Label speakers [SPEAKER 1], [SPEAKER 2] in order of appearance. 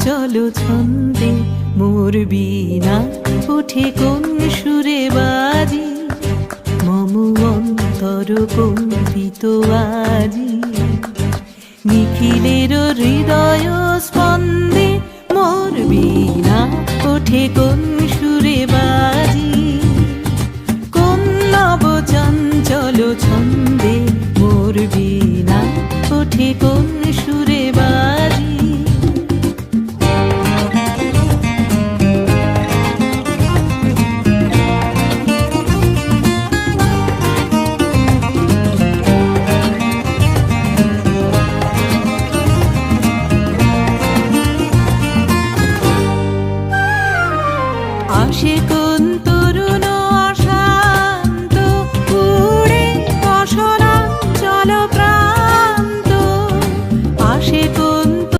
[SPEAKER 1] চঞ্চল ছন্দে মোর বীণা ওঠে কোন সুরে বাজি, মম অন্তর কম্পিত আজি। নিখিলের হৃদয় স্পন্দে মোর বীণা ওঠে কোন সুরে বাজি, কোন নব চঞ্চল ছন্দে মোর বীণা ওঠে কোন